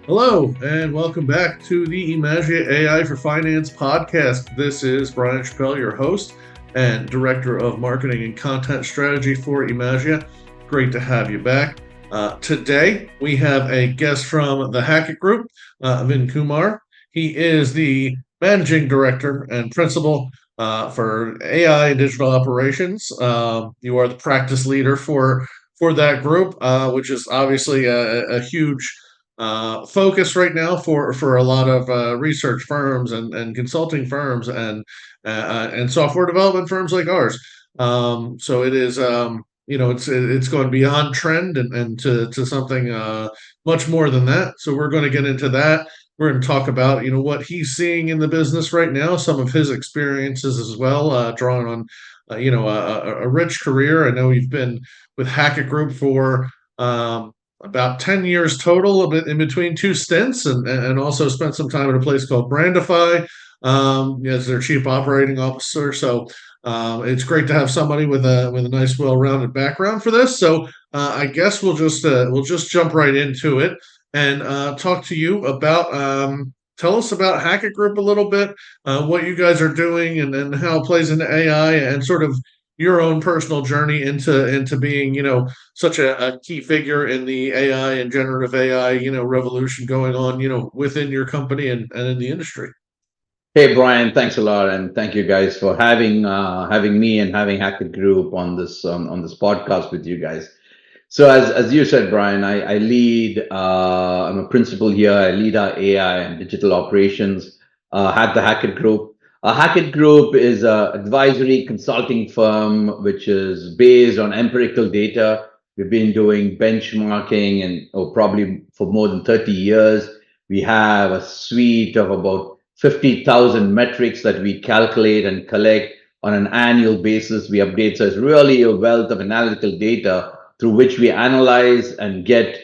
Hello, and welcome back to the Emagia AI for Finance podcast. This is Brian Chappelle, your host and Director of Marketing and Content Strategy for Emagia. Great to have you back. Today, we have a guest from the Hackett Group, Vin Kumar. He is the Managing Director and Principal for AI and Digital Operations. You are the practice leader for that group, which is obviously a huge focus right now for a lot of research firms and consulting firms and software development firms like ours. So it is it's going beyond trend and to something much more than that. So we're going to get into that. We're going to talk about what he's seeing in the business right now, some of his experiences as well, drawing on a rich career. I know you've been with Hackett Group for about 10 years total, a bit in between two stints, and also spent some time at a place called Brandify as their chief operating officer. So it's great to have somebody with a nice, well-rounded background for this. So I guess we'll just jump right into it and talk to you about. Tell us about Hackett Group a little bit, what you guys are doing, and how it plays into AI, and sort of your own personal journey into being such a key figure in the AI and generative AI revolution going on within your company and in the industry. Hey Brian, thanks a lot, and thank you guys for having me and having Hackett Group on this podcast with you guys. So as you said, Brian, I lead. I'm a principal here. I lead our AI and digital operations at the Hackett Group. Hackett Group is an advisory consulting firm which is based on empirical data. We've been doing benchmarking and probably for more than 30 years. We have a suite of about 50,000 metrics that we calculate and collect on an annual basis. We update. So it's really a wealth of analytical data through which we analyze and get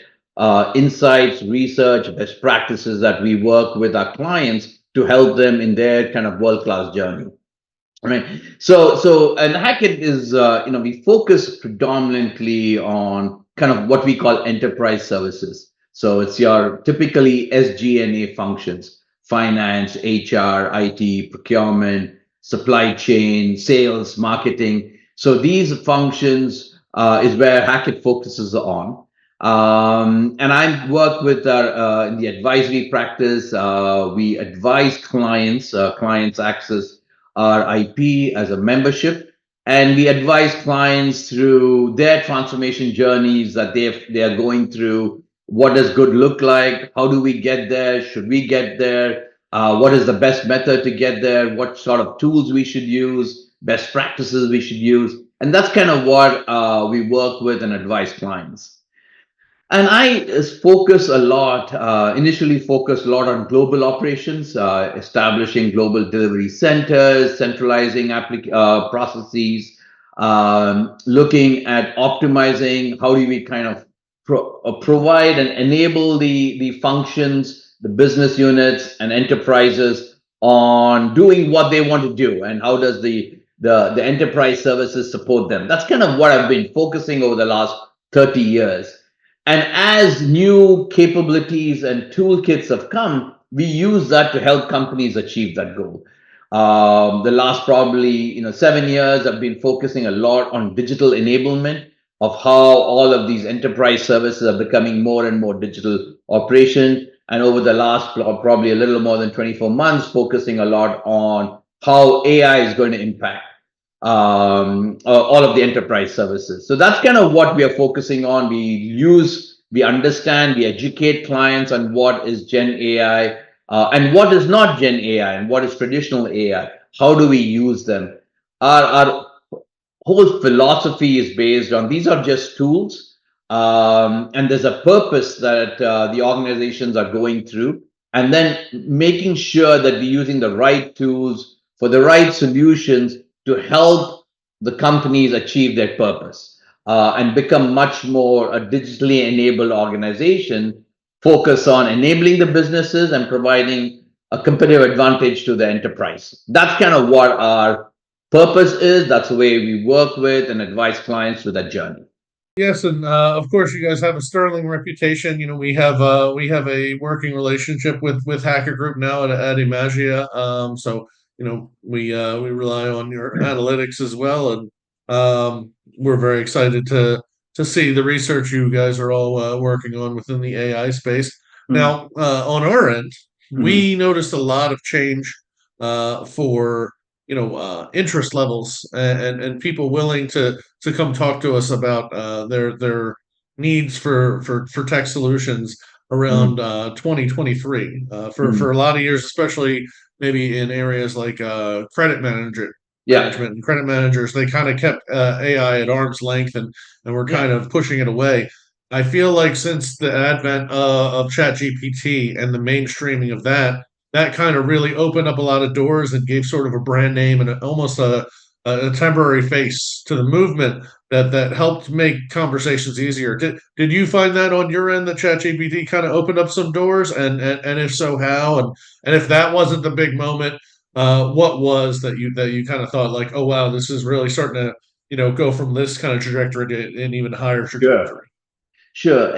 insights, research, best practices that we work with our clients to help them in their kind of world-class journey. Right. And Hackett is, we focus predominantly on kind of what we call enterprise services. So it's your typically SG&A functions: finance, HR, IT, procurement, supply chain, sales, marketing. So these functions is where Hackett focuses on. And I work with our in the advisory practice. We advise clients. Clients access our IP as a membership, and we advise clients through their transformation journeys that they are going through. What does good look like? How do we get there? Should we get there? What is the best method to get there? What sort of tools we should use? Best practices we should use? And that's kind of what we work with and advise clients. And I focus a lot, initially focused a lot on global operations, establishing global delivery centers, centralizing processes, looking at optimizing how do we kind of provide and enable the functions, the business units and enterprises on doing what they want to do, and how does the enterprise services support them. That's kind of what I've been focusing over the last 30 years. And as new capabilities and toolkits have come, we use that to help companies achieve that goal. The last probably 7 years, I've been focusing a lot on digital enablement of how all of these enterprise services are becoming more and more digital operation. And over the last probably a little more than 24 months, focusing a lot on how AI is going to impact all of the enterprise services. So that's kind of what we are focusing on. We understand, we educate clients on what is Gen AI and what is not Gen AI and what is traditional AI. How do we use them? Our whole philosophy is based on these are just tools, and there's a purpose that the organizations are going through, and then making sure that we're using the right tools for the right solutions to help the companies achieve their purpose and become much more a digitally enabled organization, focus on enabling the businesses and providing a competitive advantage to the enterprise. That's kind of what our purpose is. That's the way we work with and advise clients through that journey. Yes, and of course, you guys have a sterling reputation. We have a working relationship with Hackett Group now at Emagia. So we rely on your analytics as well, and we're very excited to see the research you guys are all working on within the AI space. Mhm. Now, on our end, Mhm. we noticed a lot of change for interest levels and people willing to come talk to us about their needs for tech solutions around Mhm. 2023 for Mhm. a lot of years, especially maybe in areas like credit Yeah. management and credit managers. They kind of kept AI at arm's length and were Yeah. kind of pushing it away. I feel like since the advent of ChatGPT and the mainstreaming of that kind of really opened up a lot of doors and gave sort of a brand name and almost a temporary face to the movement that helped make conversations easier. Did you find that on your end that ChatGPT kind of opened up some doors, and if so, how? And if that wasn't the big moment, what was that you kind of thought like, oh wow, this is really starting to go from this kind of trajectory to an even higher Sure. trajectory? Sure.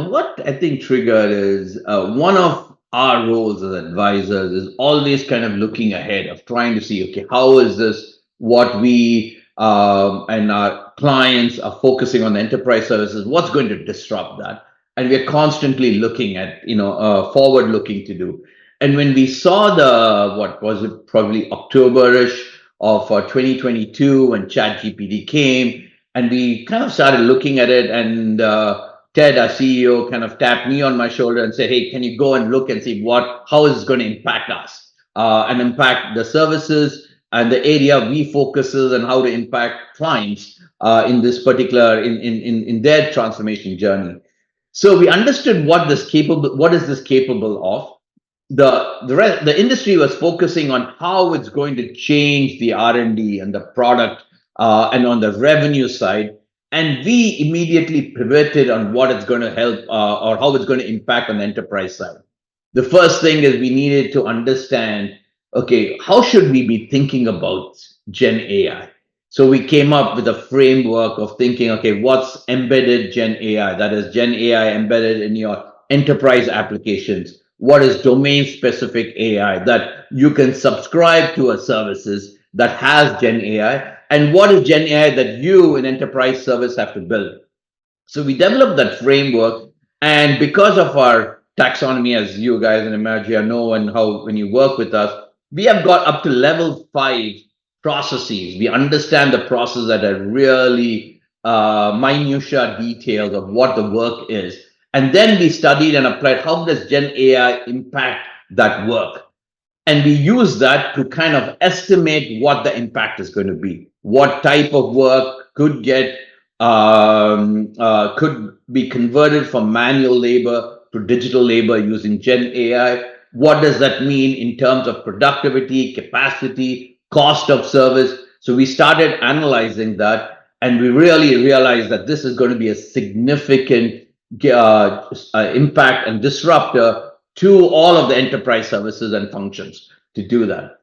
What I think triggered is one of our roles as advisors is always kind of looking ahead of trying to see, okay, how is this what we and our clients are focusing on the enterprise services? What's going to disrupt that? And we're constantly looking at, forward looking to do. And when we saw what was it, probably Octoberish of 2022 when ChatGPT came, and we kind of started looking at it and Ted, our CEO, kind of tapped me on my shoulder and said, "Hey, can you go and look and see how is this going to impact us and impact the services and the area we focuses and how to impact clients in this particular in their transformation journey." So we understood what is this capable of. The industry was focusing on how it's going to change the R&D and the product and on the revenue side, and we immediately pivoted on what it's going to help or how it's going to impact on the enterprise side. The first thing is we needed to understand, okay, how should we be thinking about Gen AI? So we came up with a framework of thinking, okay, what's embedded Gen AI? That is Gen AI embedded in your enterprise applications. What is domain specific AI that you can subscribe to a services that has Gen AI? And what is Gen AI that you in enterprise service have to build? So we developed that framework, and because of our taxonomy, as you guys in Emagia know, and how when you work with us, we have got up to level 5 processes. We understand the process that are really minutia details of what the work is, and then we studied and applied how does Gen AI impact that work, and we use that to kind of estimate what the impact is going to be. What type of work could be converted from manual labor to digital labor using Gen AI? What does that mean in terms of productivity, capacity, cost of service? So we started analyzing that, and we really realized that this is going to be a significant impact and disruptor to all of the enterprise services and functions to do that.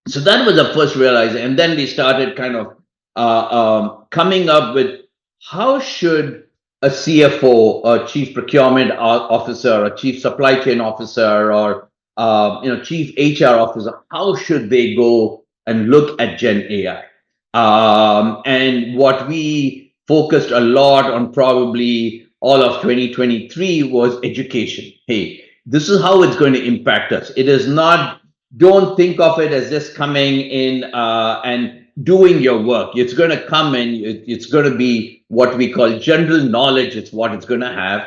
So that was the first realizing, and then we started kind of coming up with how should a CFO, a chief procurement officer, a chief supply chain officer, or chief HR officer, how should they go and look at Gen AI? And what we focused a lot on probably all of 2023 was education. Hey, this is how it's going to impact us. It is not, don't think of it as just coming in and doing your work. It's going to come in, it's going to be what we call general knowledge, it's what it's going to have.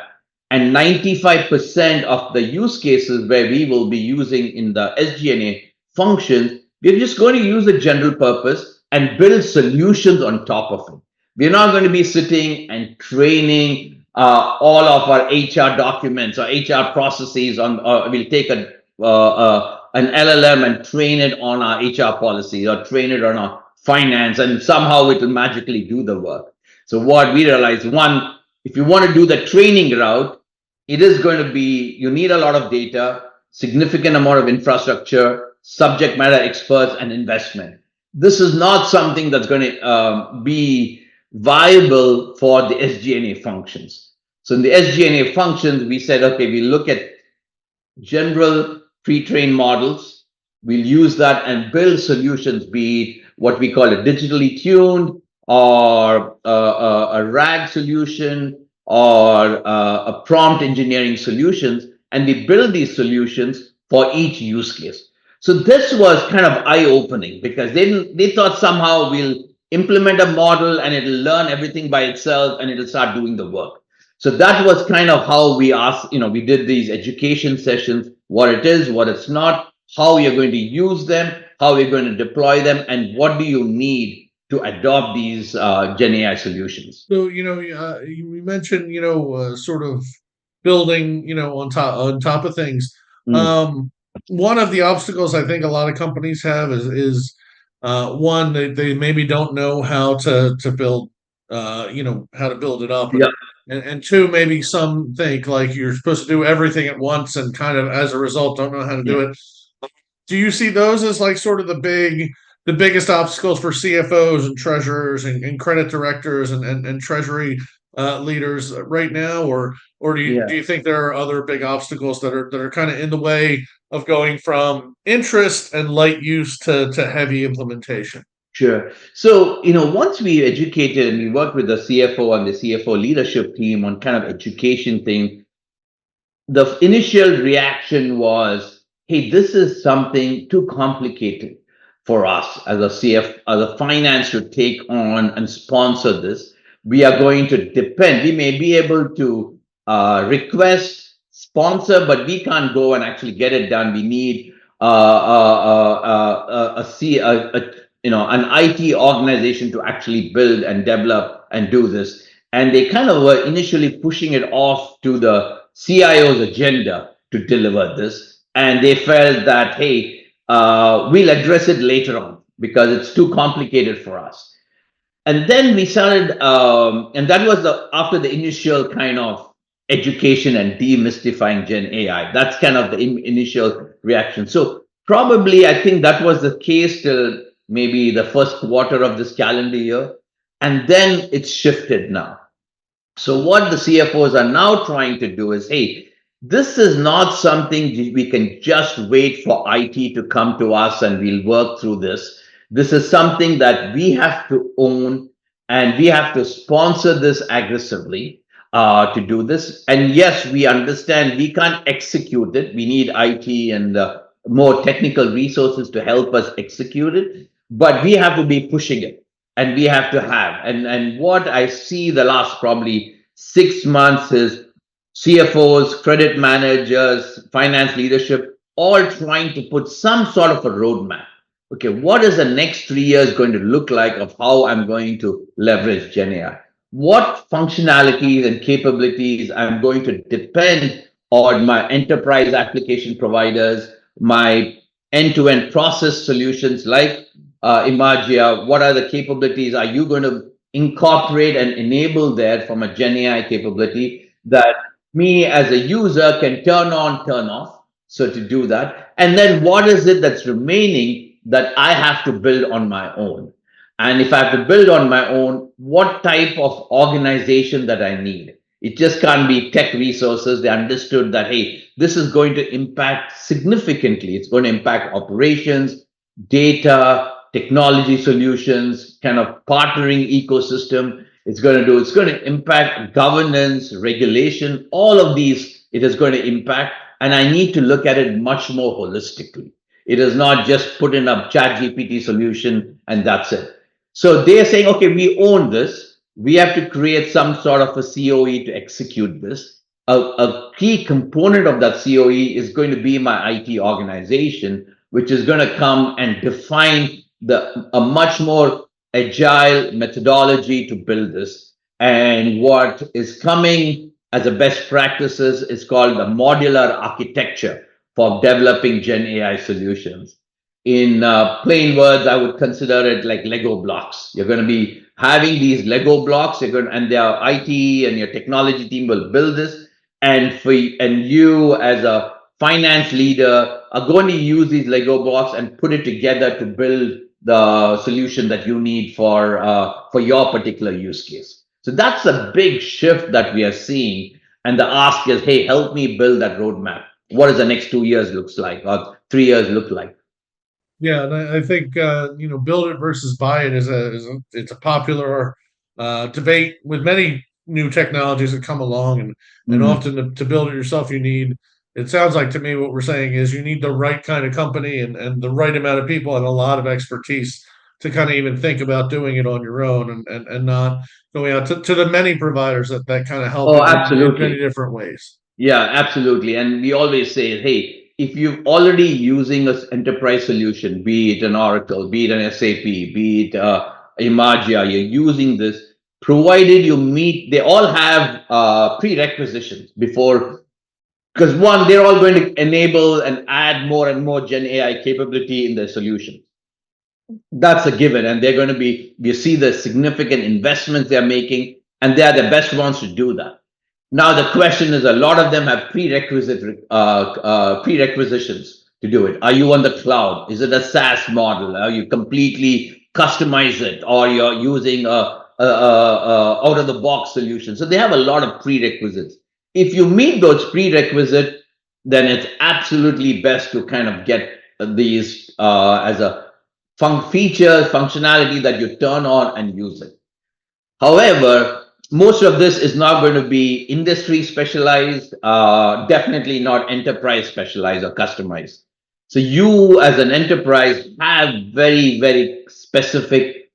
And 95% of the use cases where we will be using in the SG&A functions, we're just going to use a general purpose and build solutions on top of it. We're not going to be sitting and training all of our HR documents or HR processes on, we'll take an LLM and train it on our HR policy or train it on our finance, and somehow it will magically do the work. So what we realized, one, if you want to do the training route, it is going to be, you need a lot of data, significant amount of infrastructure, subject matter experts, and investment. This is not something that's going to be viable for the SG&A functions. So in the SG&A functions, we said, okay, we look at general pre-trained models. We'll use that and build solutions, be it what we call a digitally tuned or a RAG solution or a prompt engineering solutions. And we build these solutions for each use case. So this was kind of eye-opening because they thought somehow we'll implement a model and it'll learn everything by itself and it'll start doing the work. So that was kind of how we asked, we did these education sessions, what it is, what it's not, how you're going to use them, how you're going to deploy them, and what do you need to adopt these Gen AI solutions. So, you mentioned, sort of building, on top of things. Mm. Um, One of the obstacles I think a lot of companies have is one, they maybe don't know how to build, how to build it up, Yeah, and two, maybe some think like you're supposed to do everything at once, and kind of as a result don't know how to do yeah, it. Do you see those as like sort of the biggest obstacles for CFOs and treasurers and credit directors and treasury leaders right now, or do yeah. you think there are other big obstacles that are kind of in the way of going from interest and light use to heavy implementation? Sure. So, once we educated and we worked with the CFO and the CFO leadership team on kind of education thing, the initial reaction was, hey, this is something too complicated for us as a as a finance to take on and sponsor this. We are going to depend. We may be able to request, sponsor, but we can't go and actually get it done. We need an IT organization to actually build and develop and do this. And they kind of were initially pushing it off to the CIO's agenda to deliver this. And they felt that, hey, we'll address it later on because it's too complicated for us. And then we started, and that was after the initial kind of education and demystifying Gen AI. That's kind of the initial reaction. So probably I think that was the case till maybe the first quarter of this calendar year. And then it's shifted now. So what the CFOs are now trying to do is, hey, this is not something we can just wait for IT to come to us and we'll work through this. This is something that we have to own and we have to sponsor this aggressively to do this. And yes, we understand we can't execute it. We need IT and more technical resources to help us execute it, but we have to be pushing it and we have to have. And what I see the last probably 6 months is CFOs, credit managers, finance leadership, all trying to put some sort of a roadmap. Okay, what is the next 3 years going to look like of how I'm going to leverage Gen AI? What functionalities and capabilities I'm going to depend on my enterprise application providers, my end-to-end process solutions like Emagia? What are the capabilities are you going to incorporate and enable there from a Gen AI capability that me as a user can turn on, turn off? So to do that, and then what is it that's remaining that I have to build on my own? And if I have to build on my own, what type of organization that I need? It just can't be tech resources. They understood that, hey, this is going to impact significantly. It's going to impact operations, data, technology solutions, kind of partnering ecosystem. It's going to impact governance, regulation, all of these it is going to impact. And I need to look at it much more holistically. It is not just put in a chat GPT solution and that's it. So they're saying, okay, we own this. We have to create some sort of a COE to execute this. A key component of that COE is going to be my IT organization, which is going to come and define a much more agile methodology to build this. And what is coming as a best practices is called the modular architecture for developing Gen AI solutions. In plain words, I would consider it like Lego blocks. You're going to be having these Lego blocks. And their IT and your technology team will build this, and you as a finance leader are going to use these Lego blocks and put it together to build the solution that you need for your particular use case. So that's a big shift that we are seeing. And the ask is, hey, help me build that roadmap. What does the next 2 years looks like, or 3 years look like? Yeah, and I think build it versus buy it it's a popular debate with many new technologies that come along, and Mhm. often to build it yourself, you need. It sounds like to me what we're saying is you need the right kind of company and the right amount of people and a lot of expertise to kind of even think about doing it on your own and not going out to the many providers that kind of help Oh, in many absolutely. different ways. Yeah, absolutely. And we always say, hey, if you're already using an enterprise solution, be it an Oracle, be it an SAP, be it Emagia, you're using this, provided you meet, they all have prerequisites before, because one, they're all going to enable and add more and more Gen AI capability in their solution. That's a given, and they're going to be, we see the significant investments they're making, and they are the best ones to do that. Now the question is, a lot of them have prerequisitions to do it. Are you on the cloud? Is it a SaaS model? Are you completely customize it, or you're using a out of the box solution? So they have a lot of prerequisites. If you meet those prerequisites, then it's absolutely best to kind of get these as a feature functionality that you turn on and use it. However, most of this is not going to be industry specialized, definitely not enterprise specialized or customized. So you as an enterprise have very, very specific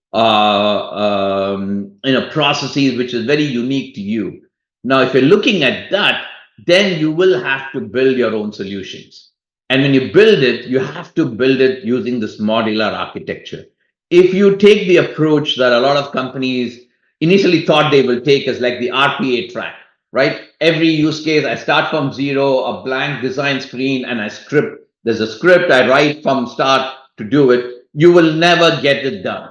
processes which is very unique to you. Now, if you're looking at that, then you will have to build your own solutions. And when you build it, you have to build it using this modular architecture. If you take the approach that a lot of companies initially thought they will take as like the RPA track, right? Every use case, I start from zero, a blank design screen, and I script. There's a script I write from start to do it. You will never get it done,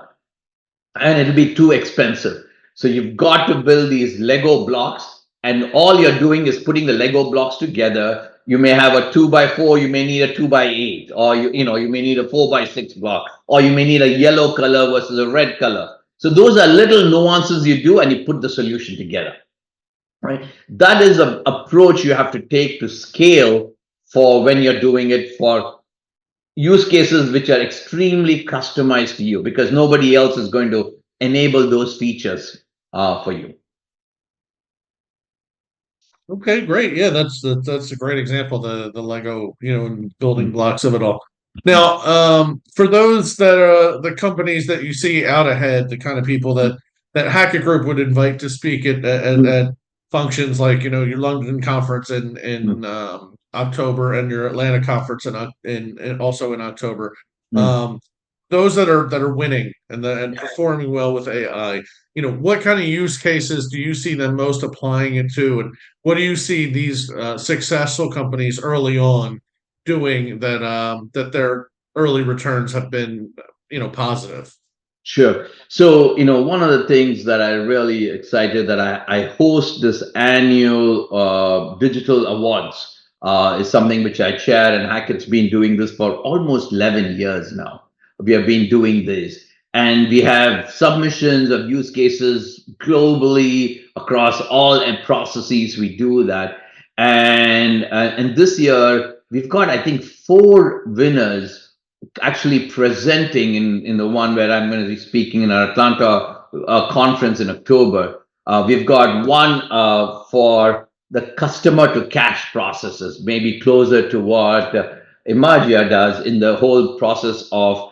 and it'll be too expensive. So you've got to build these Lego blocks, and all you're doing is putting the Lego blocks together. You may have a 2x4, you may need a 2x8, or you may need a 4x6 block, or you may need a yellow color versus a red color. So those are little nuances you do, and you put the solution together, right? That is an approach you have to take to scale for when you're doing it for use cases which are extremely customized to you, because nobody else is going to enable those features for you. Okay, great. Yeah, that's a great example. The Lego, and building Mm, blocks of it all. Now, for those that are the companies that you see out ahead, the kind of people that Hackett Group would invite to speak mm, at functions like your London conference mm, in October and your Atlanta conference in also in October. mm. Um, those that are winning and performing well with AI, what kind of use cases do you see them most applying it to, and what do you see these successful companies early on doing that their early returns have been positive? Sure. So, one of the things that I really excited that I host this annual digital awards is something which I chair, and Hackett's been doing this for almost 11 years now. We have been doing this, and we have submissions of use cases globally across all and processes. We do that, and this year we've got, I think, four winners actually presenting in the one where I'm going to be speaking in our Atlanta conference in October. We've got one for the customer to cash processes, maybe closer to what Emagia does in the whole process of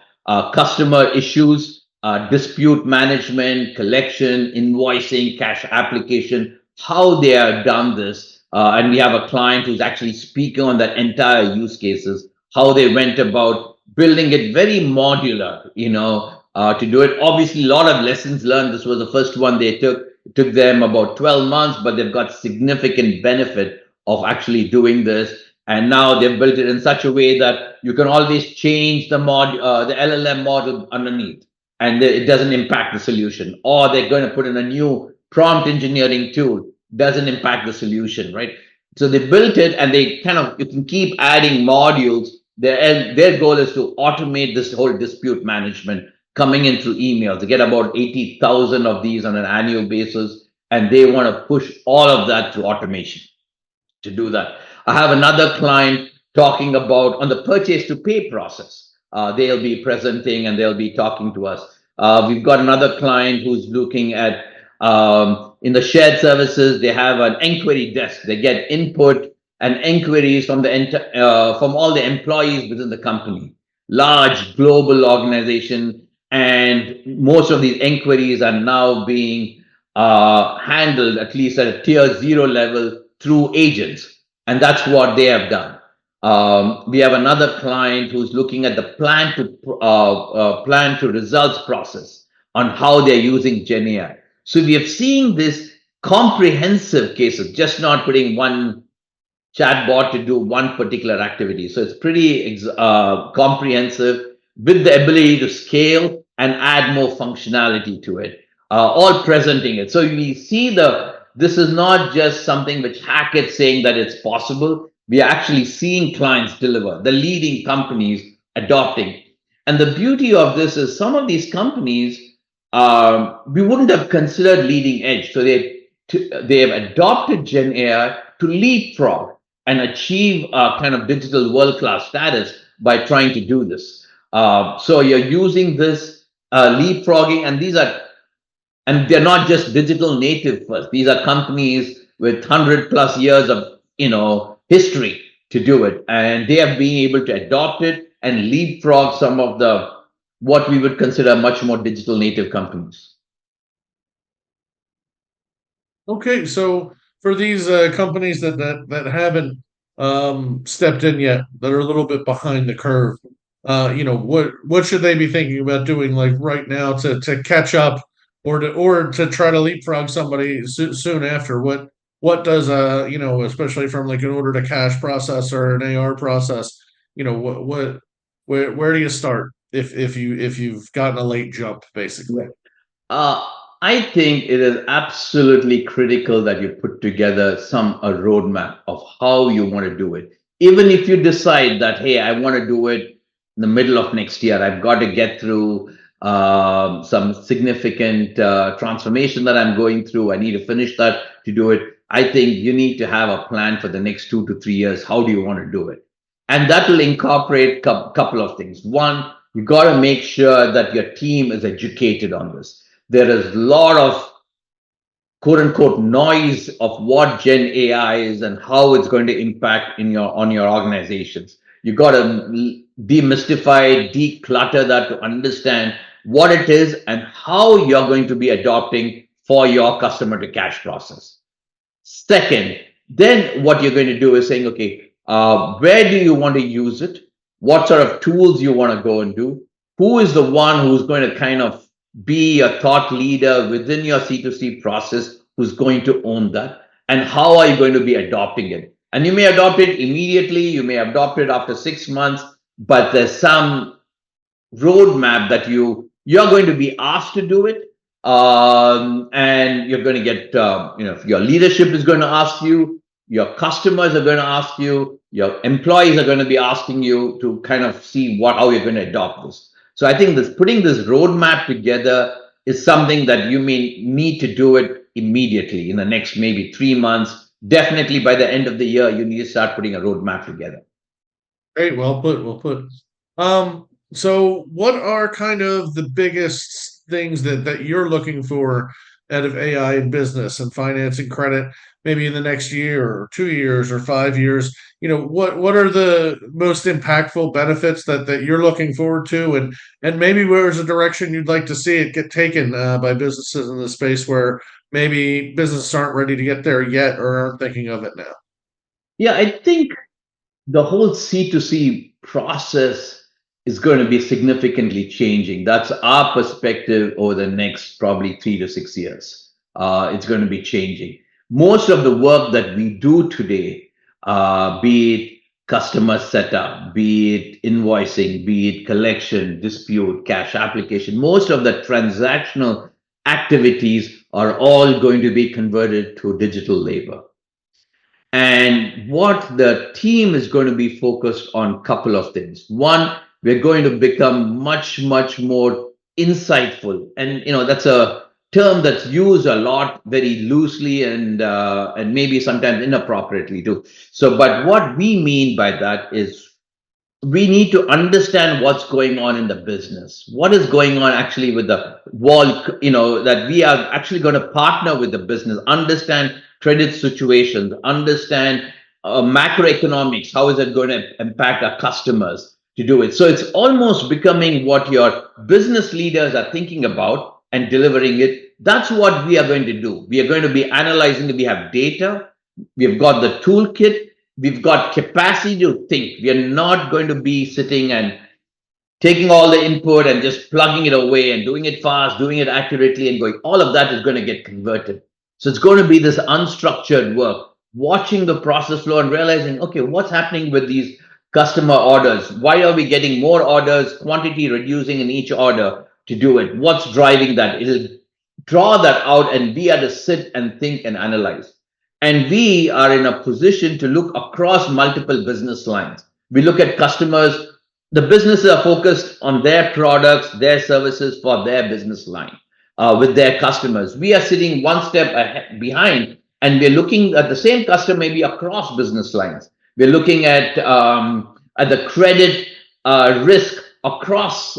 customer issues, dispute management, collection, invoicing, cash application, how they have done this. And we have a client who's actually speaking on that entire use cases, how they went about building it very modular, to do it. Obviously, a lot of lessons learned. This was the first one they took. It took them about 12 months, but they've got significant benefit of actually doing this. And now they've built it in such a way that you can always change the LLM model underneath, and it doesn't impact the solution. Or they're going to put in a new prompt engineering tool, doesn't impact the solution, right? So they built it, and they kind of, you can keep adding modules Their goal is to automate this whole dispute management coming in through emails. They get about 80,000 of these on an annual basis, and they want to push all of that to automation to do that. I have another client talking about on the purchase to pay process. They'll be presenting and they'll be talking to us. We've got another client who's looking at in the shared services. They have an inquiry desk. They get input and inquiries from from all the employees within the company. Large global organization, and most of these inquiries are now being handled at least at a tier zero level through agents, and that's what they have done. We have another client who's looking at the plan to results process on how they're using GenAI. So we have seen this comprehensive cases, just not putting one chatbot to do one particular activity. So it's pretty comprehensive with the ability to scale and add more functionality to it, all presenting it. So we see this is not just something which Hackett saying that it's possible. We are actually seeing clients deliver, the leading companies adopting. And the beauty of this is some of these companies we wouldn't have considered leading edge. So they have adopted Gen AI to leapfrog and achieve kind of digital world class status by trying to do this. So you're using this leapfrogging, and they're not just digital native first. These are companies with 100+ years of history to do it, and they have been able to adopt it and leapfrog some of the what we would consider much more digital native companies. Okay, so for these companies that haven't stepped in yet, that are a little bit behind the curve, what should they be thinking about doing like right now to catch up, or to try to leapfrog somebody soon after? What does especially from like an order to cash process or an AR process, where do you start if you've gotten a late jump, basically? Uh, I think it is absolutely critical that you put together a roadmap of how you want to do it. Even if you decide that, hey, I want to do it in the middle of next year, I've got to get through some significant transformation that I'm going through. I need to finish that to do it. I think you need to have a plan for the next 2 to 3 years. How do you want to do it? And that will incorporate a couple of things. One, you got to make sure that your team is educated on this. There is a lot of quote unquote noise of what Gen AI is and how it's going to impact on your organizations. You got to demystify, declutter that to understand what it is and how you're going to be adopting for your customer to cash process. Second, then what you're going to do is saying, okay, where do you want to use it? What sort of tools you want to go and do? Who is the one who's going to kind of be a thought leader within your C2C process who's going to own that? And how are you going to be adopting it? And you may adopt it immediately, you may adopt it after 6 months, but there's some roadmap that you're going to be asked to do it, and you're going to get your leadership is going to ask you, your customers are going to ask you, your employees are going to be asking you to kind of see how you're going to adopt this. So I think putting this roadmap together is something that you may need to do it immediately in the next maybe 3 months. Definitely by the end of the year, you need to start putting a roadmap together. Great, well put, well put. So what are kind of the biggest things that you're looking for out of AI in business and finance and credit, maybe in the next year or 2 years or 5 years? What are the most impactful benefits that you're looking forward to, and maybe where's a direction you'd like to see it get taken by businesses in the space where maybe businesses aren't ready to get there yet or aren't thinking of it now? Yeah, I think the whole C2C process is going to be significantly changing. That's our perspective over the next probably 3 to 6 years. It's going to be changing. Most of the work that we do today, be it customer setup, be it invoicing, be it collection, dispute, cash application, most of the transactional activities are all going to be converted to digital labor. And what the team is going to be focused on, a couple of things. One, we're going to become much, much more insightful. And that's a term that's used a lot very loosely and maybe sometimes inappropriately too. So, but what we mean by that is we need to understand what's going on in the business. What is going on actually with the wall, that we are actually going to partner with the business, understand credit situations, understand macroeconomics, how is it going to impact our customers to do it. So it's almost becoming what your business leaders are thinking about and delivering it. That's what we are going to do. We are going to be analyzing, we have data, we've got the toolkit, we've got capacity to think. We are not going to be sitting and taking all the input and just plugging it away and doing it fast, doing it accurately, and going. All of that is going to get converted. So it's going to be this unstructured work, watching the process flow and realizing, okay, what's happening with these customer orders? Why are we getting more orders, quantity reducing in each order to do it? What's driving that? It'll draw that out, and we are to sit and think and analyze. And we are in a position to look across multiple business lines. We look at customers. The businesses are focused on their products, their services for their business line with their customers. We are sitting one step behind, and we're looking at the same customer maybe across business lines. We're looking at the credit risk across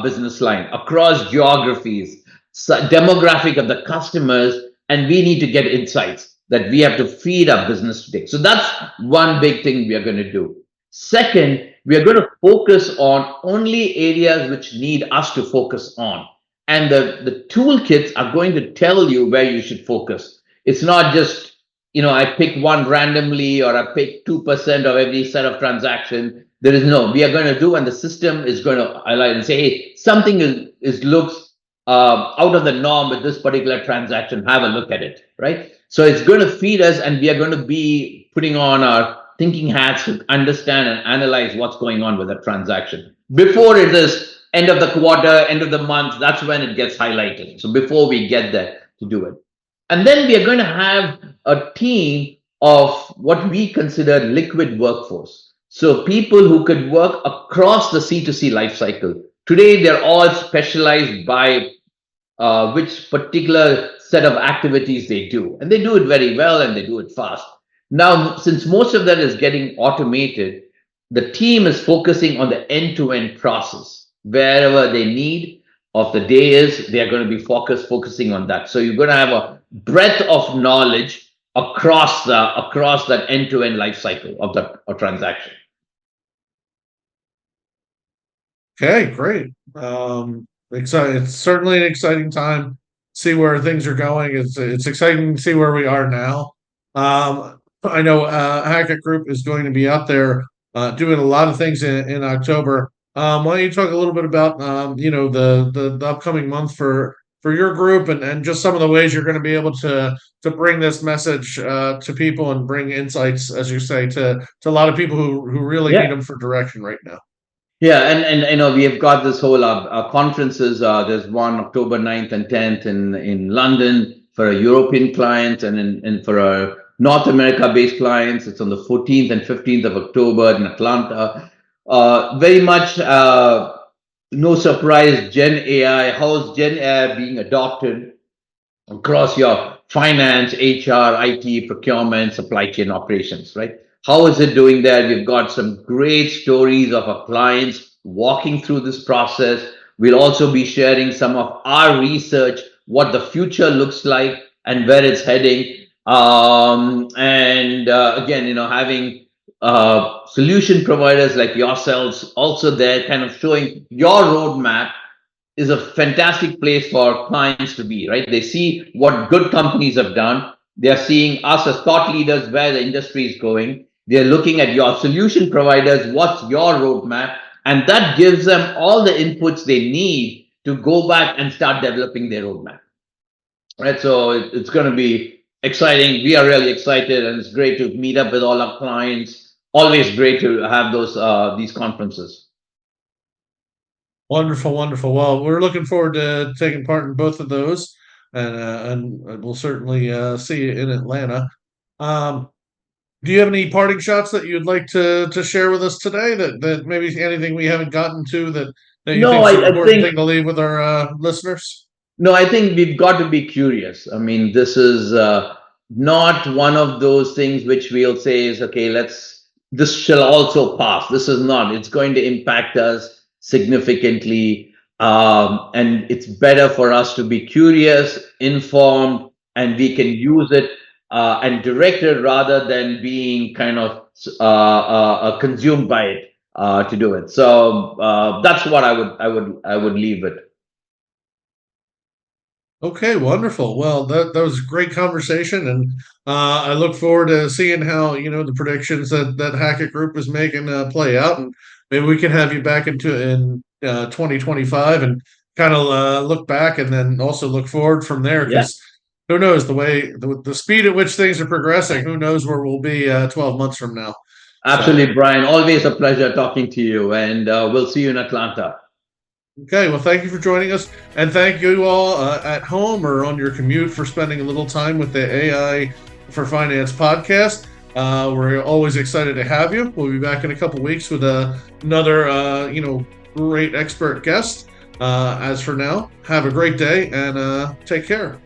business line, across geographies, demographic of the customers, and we need to get insights that we have to feed our business today. So that's one big thing we are going to do. Second, we are going to focus on only areas which need us to focus on. And the toolkits are going to tell you where you should focus. It's not just, I pick one randomly or I pick 2% of every set of transaction. There is no, we are going to do, and the system is going to highlight and say, hey, something looks out of the norm with this particular transaction. Have a look at it, right? So it's going to feed us, and we are going to be putting on our thinking hats to understand and analyze what's going on with a transaction. Before it is end of the quarter, end of the month, that's when it gets highlighted. So before we get there to do it. And then we are going to have a team of what we consider liquid workforce. So people who could work across the C2C life cycle. Today, they're all specialized by which particular set of activities they do. And they do it very well and they do it fast. Now, since most of that is getting automated, the team is focusing on the end-to-end process. Wherever they need of the day is, they are going to be focusing on that. So you're going to have a breadth of knowledge across that end-to-end life cycle of the transaction. Okay, great. Exciting. It's certainly an exciting time. See where things are going. It's exciting to see where we are now. I know Hackett Group is going to be out there doing a lot of things in October. Why don't you talk a little bit about the upcoming month for your group and just some of the ways you're going to be able to bring this message to people and bring insights, as you say, to a lot of people who really need them for direction right now. Yeah, and we have got this whole conferences. There's one October 9th and 10th in London for a European clients, and for a North America based clients, it's on the 14th and 15th of October in Atlanta. Very much no surprise, Gen AI. How's Gen AI being adopted across your finance, HR, IT, procurement, supply chain operations, right? How is it doing that? We've got some great stories of our clients walking through this process. We'll also be sharing some of our research, what the future looks like and where it's heading. And again, having solution providers like yourselves also there, kind of showing your roadmap is a fantastic place for clients to be, right? They see what good companies have done. They're seeing us as thought leaders, where the industry is going. They're looking at your solution providers, what's your roadmap? And that gives them all the inputs they need to go back and start developing their roadmap, right? So it's going to be exciting. We are really excited, and it's great to meet up with all our clients. Always great to have these conferences. Wonderful, wonderful. Well, we're looking forward to taking part in both of those, and we'll certainly see you in Atlanta. Um, Do you have any parting shots that you'd like to share with us today? That maybe anything we haven't gotten to that you No, think is an I important think thing to leave with our listeners? No, I think we've got to be curious. I mean, this is not one of those things which we'll say is, okay, this shall also pass. This is not. It's going to impact us significantly. And it's better for us to be curious, informed, and we can use it and direct it rather than being kind of consumed by it to do it. So that's what I would leave it. Okay, wonderful. Well, that was a great conversation, and I look forward to seeing how the predictions that Hackett Group is making play out, and maybe we can have you back in 2025 and kind of look back, and then also look forward from there, Yeah. because who knows the speed at which things are progressing. Who knows where we'll be 12 months from now? So. Absolutely, Brian. Always a pleasure talking to you, and we'll see you in Atlanta. Okay, well, thank you for joining us, and thank you all at home or on your commute for spending a little time with the AI for Finance podcast. We're always excited to have you. We'll be back in a couple weeks with another, great expert guest. As for now, have a great day and take care.